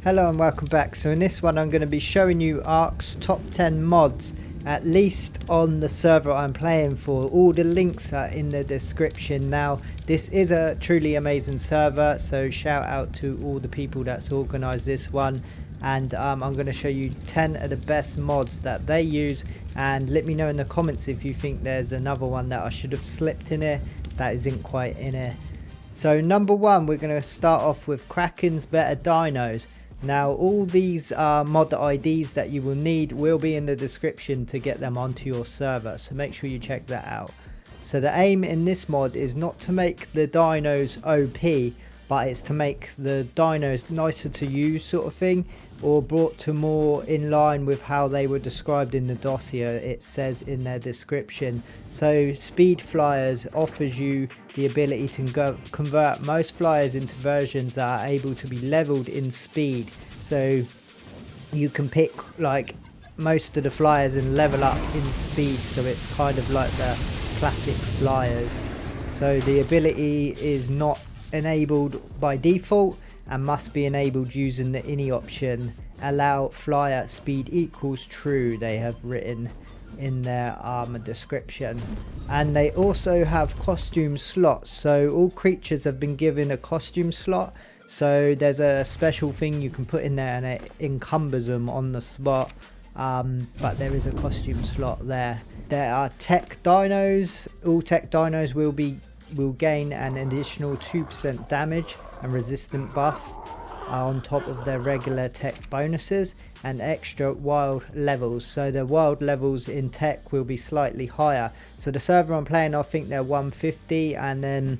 Hello and welcome back. So in this one I'm going to be showing you Ark's top 10 mods, at least on the server I'm playing for. All the links are in the description. Now this is a truly amazing server, so shout out to all the people that's organised this one, and I'm going to show you 10 of the best mods that they use, and let me know in the comments if you think there's another one that I should have slipped in here that isn't quite in here. So number one, we're going to start off with Kraken's Better Dinos. Now all these mod IDs that you will need will be in the description to get them onto your server, so make sure you check that out. So the aim in this mod is not to make the dinos OP, but it's to make the dinos nicer to use sort of thing, or brought to more in line with how they were described in the dossier. It says in their description. So speed flyers offers you the ability to convert most flyers into versions that are able to be leveled in speed. So you can pick like most of the flyers and level up in speed, so it's kind of like the classic flyers. So the ability is not enabled by default and must be enabled using the ini option. Allow flyer speed equals true, they have written in their description. And they also have costume slots, so all creatures have been given a costume slot. So there's a special thing you can put in there and it encumbers them on the spot, but there is a costume slot there. There are tech dinos. All tech dinos will gain an additional 2% damage and resistant buff on top of their regular tech bonuses, and extra wild levels. So the wild levels in tech will be slightly higher. So the server I'm playing, I think they're 150, and then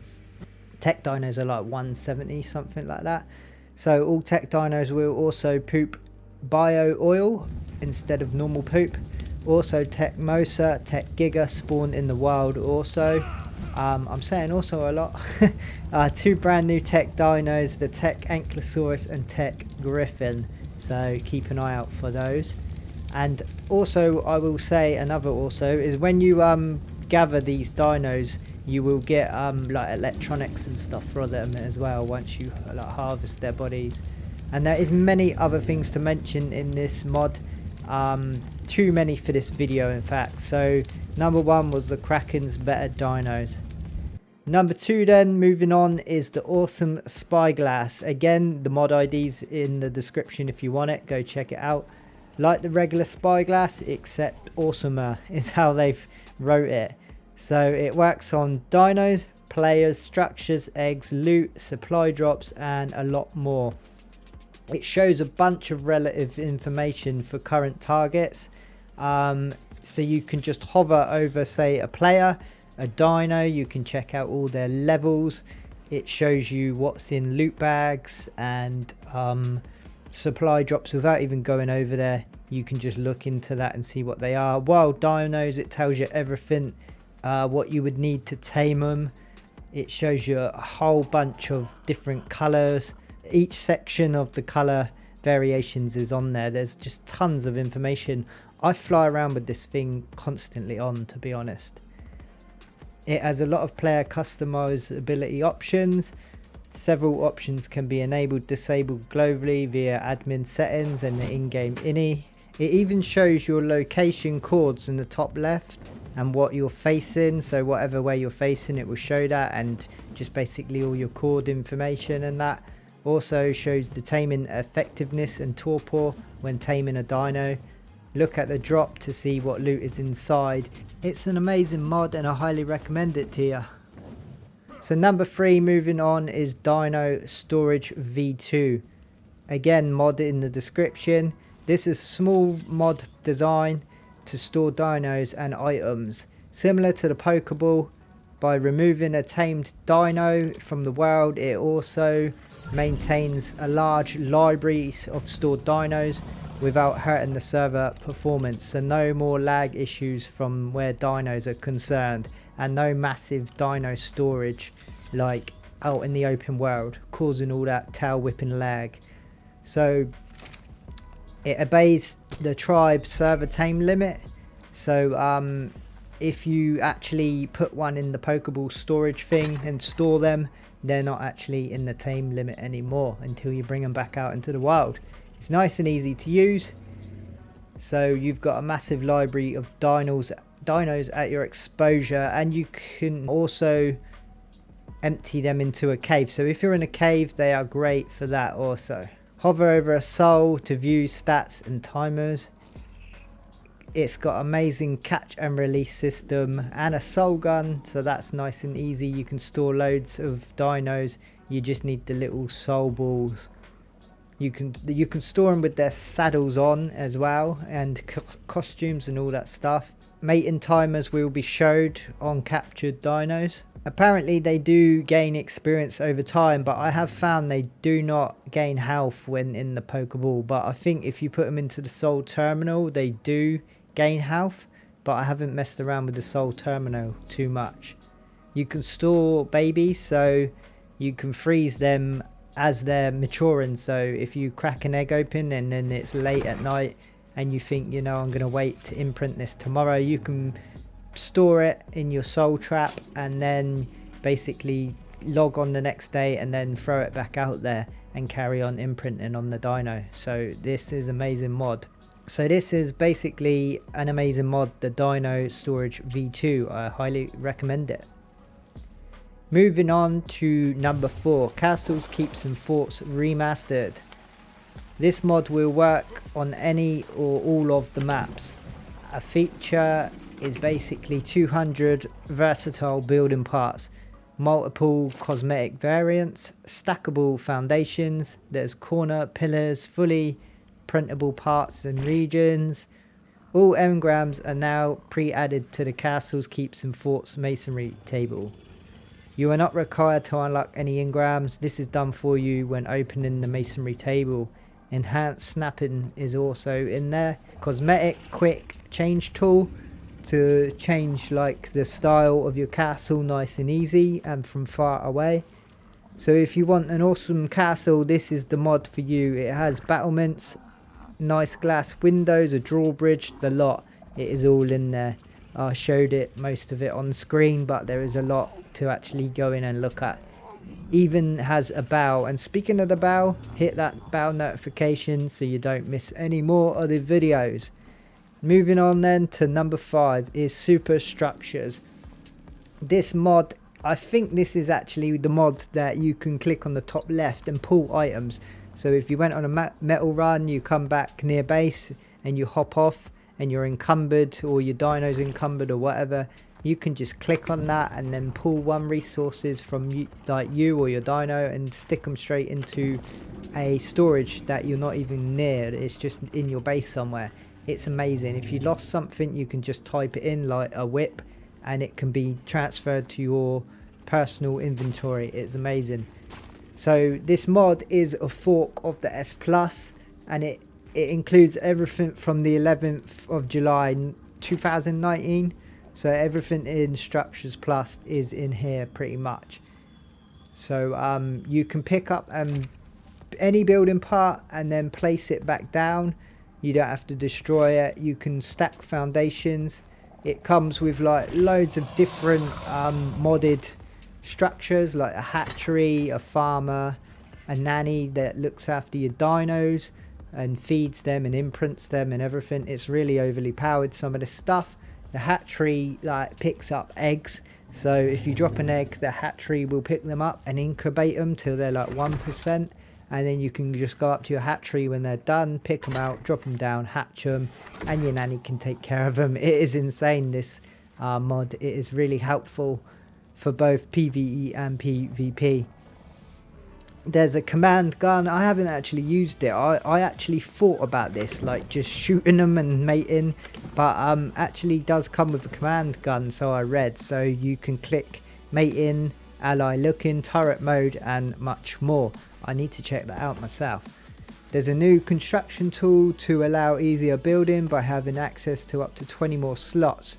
tech dinos are like 170, something like that. So all tech dinos will also poop bio oil instead of normal poop. Also tech mosa, tech giga spawn in the wild also. I'm saying also a lot. Two brand new tech dinos, the tech ankylosaurus and tech griffin, so keep an eye out for those. And also I will say another also is when you gather these dinos, you will get like electronics and stuff for them as well once you like harvest their bodies. And there is many other things to mention in this mod, too many for this video in fact. So number one was the Kraken's Better Dinos. Number two then, moving on, is the Awesomespyglass. Again, the mod ID's in the description if you want it, go check it out. Like the regular spyglass, except awesomer is how they've wrote it. So it works on dinos, players, structures, eggs, loot, supply drops, and a lot more. It shows a bunch of relative information for current targets. So you can just hover over, say, a player, a dino, you can check out all their levels. It shows you what's in loot bags and supply drops without even going over there. You can just look into that and see what they are. Wild dinos, it tells you everything, what you would need to tame them. It shows you a whole bunch of different colors. Each section of the color variations is on there. There's just tons of information. I fly around with this thing constantly on, to be honest. It has a lot of player customizability options. Several options can be enabled, disabled globally via admin settings and the in-game ini. It even shows your location chords in the top left and what you're facing. So whatever way you're facing, it will show that, and just basically all your chord information and that. Also shows the taming effectiveness and torpor when taming a dino. Look at the drop to see what loot is inside. It's an amazing mod and I highly recommend it to you. So number three, moving on, is Dino Storage V2. Again, mod in the description. This is a small mod design to store dinos and items. Similar to the Pokeball, by removing a tamed dino from the world, it also maintains a large library of stored dinos without hurting the server performance. So no more lag issues from where dinos are concerned, and no massive dino storage like out in the open world causing all that tail whipping lag. So it obeys the tribe server tame limit. So if you actually put one in the Pokeball storage thing and store them, they're not actually in the tame limit anymore until you bring them back out into the wild. It's nice and easy to use. So you've got a massive library of dinos at your exposure, and you can also empty them into a cave. So if you're in a cave, they are great for that also. Hover over a soul to view stats and timers. It's got amazing catch and release system and a soul gun, so that's nice and easy. You can store loads of dinos. You just need the little soul balls. You can store them with their saddles on as well, and costumes and all that stuff. Mating timers will be showed on captured dinos. Apparently they do gain experience over time, but I have found they do not gain health when in the Pokeball. But I think if you put them into the Soul Terminal, they do gain health, but I haven't messed around with the Soul Terminal too much. You can store babies, so you can freeze them as they're maturing. So if you crack an egg open and then it's late at night and you think, you know, I'm going to wait to imprint this tomorrow, you can store it in your soul trap and then basically log on the next day and then throw it back out there and carry on imprinting on the dino. So this is amazing mod. So this is basically an amazing mod, the Dino Storage V2. I highly recommend it. Moving on to number 4, Castles, Keeps and Forts Remastered. This mod will work on any or all of the maps. A feature is basically 200 versatile building parts, multiple cosmetic variants, stackable foundations, there's corner pillars, fully printable parts and regions. All engrams are now pre-added to the Castles, Keeps and Forts masonry table. You are not required to unlock any engrams. This is done for you when opening the masonry table. Enhanced snapping is also in there. Cosmetic quick change tool to change like the style of your castle nice and easy and from far away. So if you want an awesome castle, this is the mod for you. It has battlements, nice glass windows, a drawbridge, the lot. It is all in there. I showed it, most of it on screen, but there is a lot to actually go in and look at. Even has a bell, and speaking of the bell, hit that bell notification so you don't miss any more of the videos. Moving on then to number 5 is Superstructures. This mod, I think this is actually the mod that you can click on the top left and pull items. So if you went on a metal run, you come back near base and you hop off and you're encumbered, or your dino's encumbered or whatever, you can just click on that and then pull one resources from you, like you or your dino, and stick them straight into a storage that you're not even near. It's just in your base somewhere. It's amazing. If you lost something, you can just type it in like a whip and it can be transferred to your personal inventory. It's amazing. So this mod is a fork of the S Plus, and it includes everything from the 11th of July 2019. So everything in Structures Plus is in here pretty much. So you can pick up any building part and then place it back down. You don't have to destroy it. You can stack foundations. It comes with like loads of different modded structures, like a hatchery, a farmer, a nanny that looks after your dinos and feeds them and imprints them and everything. It's really overly powered, some of this stuff. The hatchery like picks up eggs, so if you drop an egg, the hatchery will pick them up and incubate them till they're like 1%, and then you can just go up to your hatchery when they're done, pick them out, drop them down, hatch them, and your nanny can take care of them. It is insane, this mod. It is really helpful for both PvE and PvP. There's a command gun. I haven't actually used it. I actually thought about this, like just shooting them and mating, but actually does come with a command gun, so I read. So you can click mating, ally looking, turret mode, and much more. I need to check that out myself. There's a new construction tool to allow easier building by having access to up to 20 more slots.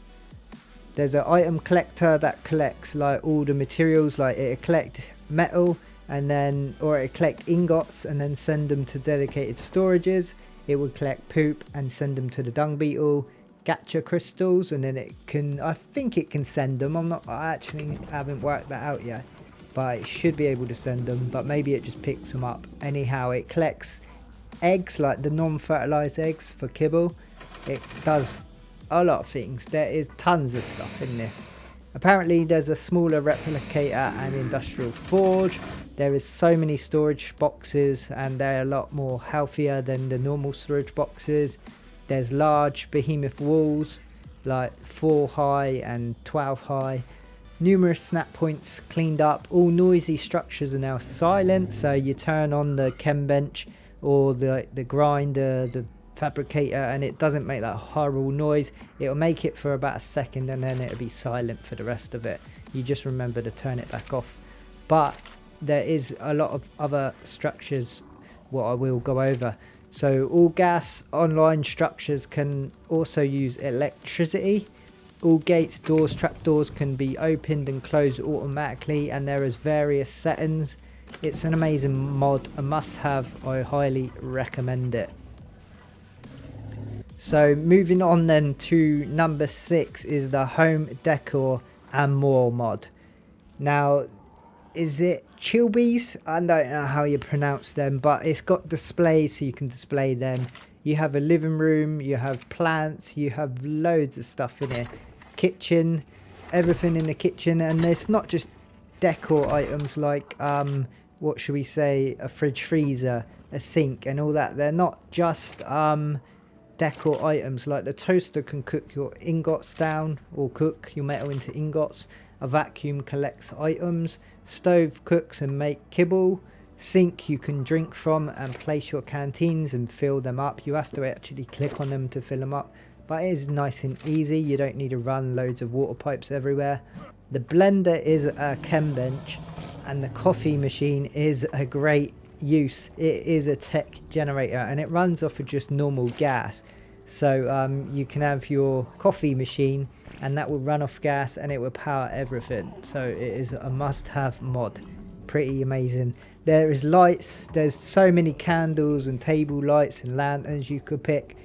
There's an item collector that collects like all the materials, like it'll collect metal and then, or it collect ingots and then send them to dedicated storages. It would collect poop and send them to the dung beetle. Gacha crystals, and then it can, I think it can send them. I actually haven't worked that out yet. but it should be able to send them, but maybe it just picks them up. Anyhow, it collects eggs, like the non-fertilized eggs for kibble. It does a lot of things. There is tons of stuff in this. Apparently there's a smaller replicator and industrial forge. There is so many storage boxes, and they're a lot more healthier than the normal storage boxes. There's large behemoth walls, like 4 high and 12 high. Numerous snap points cleaned up. All noisy structures are now silent, so you turn on the chem bench or the grinder, the fabricator, and it doesn't make that horrible noise. It'll make it for about a second and then it'll be silent for the rest of it. You just remember to turn it back off. But there is a lot of other structures what I will go over. So all gas online structures can also use electricity. All gates, doors, trapdoors can be opened and closed automatically, and there is various settings. It's an amazing mod, a must have. I highly recommend it. So moving on then to number 6 is the home decor and more mod. Now, is it Chilbees? I don't know how you pronounce them, but it's got displays so you can display them. You have a living room, you have plants, you have loads of stuff in here. Kitchen, everything in the kitchen, and it's not just decor items like what should we say, a fridge freezer, a sink and all that. They're not just decor items. Like the toaster can cook your ingots down, or cook your metal into ingots. A vacuum collects items. Stove cooks and make kibble. Sink you can drink from and place your canteens and fill them up. You have to actually click on them to fill them up, but it is nice and easy. You don't need to run loads of water pipes everywhere. The blender is a chem bench, and the coffee machine is a great use. It is a tech generator and it runs off of just normal gas. So you can have your coffee machine and that will run off gas and it will power everything. So it is a must-have mod. Pretty amazing. There is lights. There's so many candles and table lights and lanterns you could pick.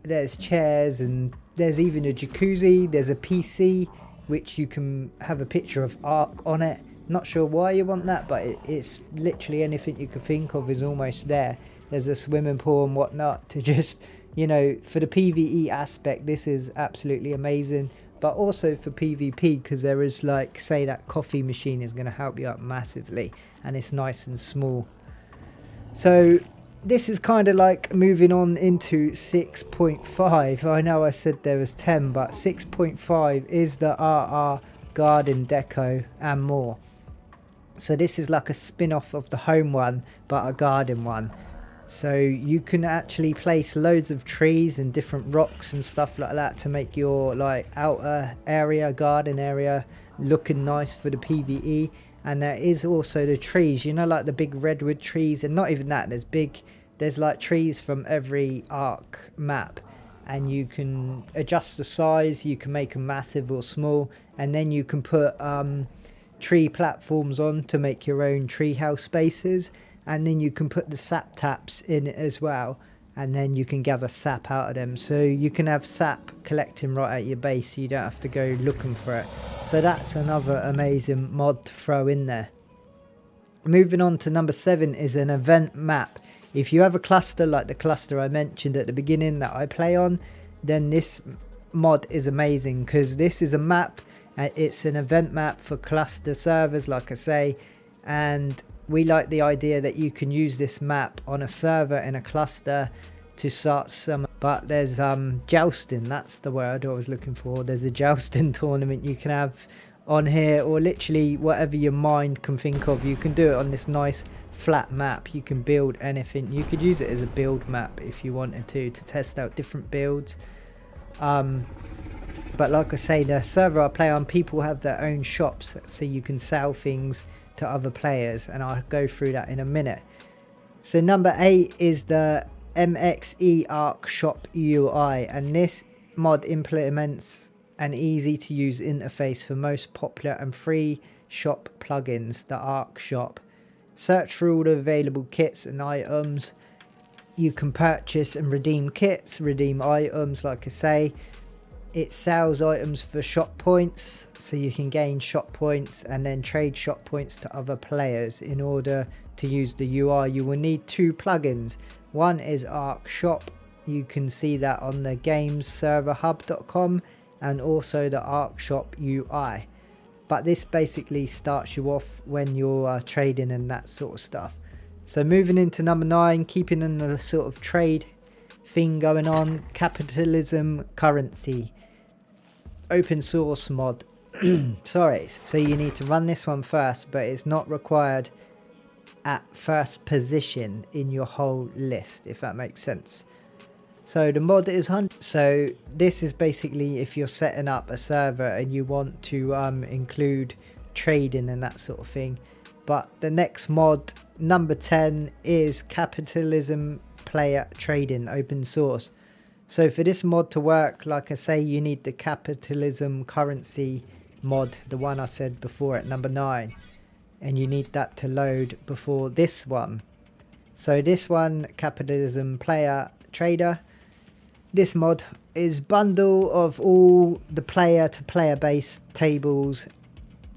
There's chairs, and there's even a jacuzzi. There's a PC which you can have a picture of Ark on it. Not sure why you want that, but it's literally anything you could think of is almost there. There's a swimming pool and whatnot to just, you know, for the PvE aspect, this is absolutely amazing. But also for PvP, because there is, like, say that coffee machine is going to help you out massively, and it's nice and small. So this is kind of like moving on into 6.5. I know I said there was 10, but 6.5 is the RR-Gardendeko and more. So this is like a spin-off of the home one, but a garden one. So you can actually place loads of trees and different rocks and stuff like that to make your like outer area, garden area, looking nice for the PvE. And there is also the trees, you know, like the big redwood trees, and not even that, there's like trees from every Ark map, and you can adjust the size, you can make them massive or small, and then you can put tree platforms on to make your own treehouse spaces. And then you can put the sap taps in it as well, and then you can gather sap out of them. So you can have sap collecting right at your base, so you don't have to go looking for it. So that's another amazing mod to throw in there. Moving on to number 7 is an event map. If you have a cluster like the cluster I mentioned at the beginning that I play on, then this mod is amazing, because this is a map. It's an event map for cluster servers, like I say, and we like the idea that you can use this map on a server in a cluster to start some, but there's jousting, that's the word I was looking for. There's a jousting tournament you can have on here, or literally whatever your mind can think of. You can do it on this nice flat map. You can build anything. You could use it as a build map if you wanted to test out different builds. But like I say, the server I play on, people have their own shops, so you can sell things to other players, and I'll go through that in a minute. So number 8 is the MX-E Ark Shop UI, and this mod implements an easy to use interface for most popular and free shop plugins, the Ark Shop. Search for all the available kits and items. You can purchase and redeem kits, redeem items, like I say. It sells items for shop points, so you can gain shop points and then trade shop points to other players. In order to use the UI, you will need 2 plugins. One is Ark Shop. You can see that on the games serverhub.com, and also the Ark Shop UI. But this basically starts you off when you're trading and that sort of stuff. So moving into number 9, keeping in the sort of trade thing going on, Capitalism currency. Open source mod. Sorry. So you need to run this one first, but it's not required at first position in your whole list, if that makes sense. So the mod is 100. So this is basically if you're setting up a server and you want to include trading and that sort of thing. But the next mod, number 10, is Capitalism player trading open source. So for this mod to work, like I say, you need the Capitalism currency mod, the one I said before at number 9. And you need that to load before this one. So this one, Capitalism player trader. This mod is bundle of all the player to player based tables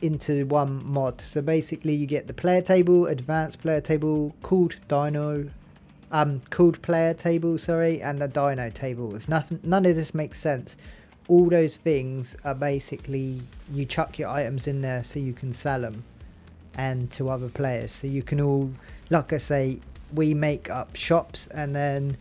into one mod. So basically you get the player table, advanced player table, cooled Dino, cooled player table, sorry, and the Dino table. If none of this makes sense, all those things are basically you chuck your items in there so you can sell them and to other players. So you can all, like I say, we make up shops and then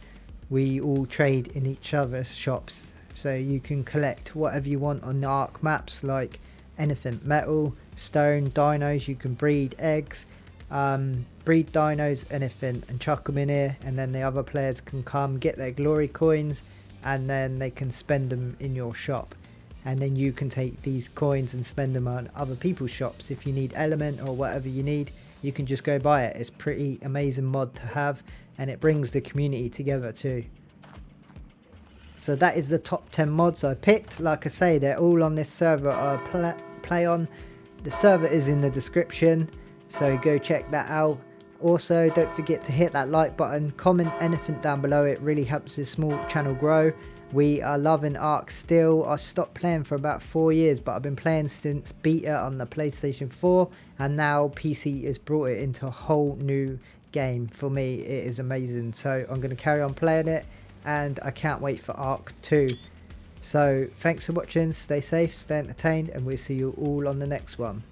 we all trade in each other's shops. So you can collect whatever you want on the Ark maps, like anything, metal, stone, dinos. You can breed eggs, breed dinos, anything, and chuck them in here, and then the other players can come get their glory coins and then they can spend them in your shop, and then you can take these coins and spend them on other people's shops. If you need element or whatever you need, you can just go buy it. It's pretty amazing mod to have, and it brings the community together too. So that is the top 10 mods I picked. Like I say, they're all on this server I play on. The server is in the description, so go check that out. Also, don't forget to hit that like button, comment anything down below. It really helps this small channel grow. We are loving Ark still. I stopped playing for about 4 years, but I've been playing since beta on the PlayStation 4, and now PC has brought it into a whole new game. For me, it is amazing. So I'm going to carry on playing it, and I can't wait for Ark 2. So thanks for watching. Stay safe, stay entertained, and we'll see you all on the next one.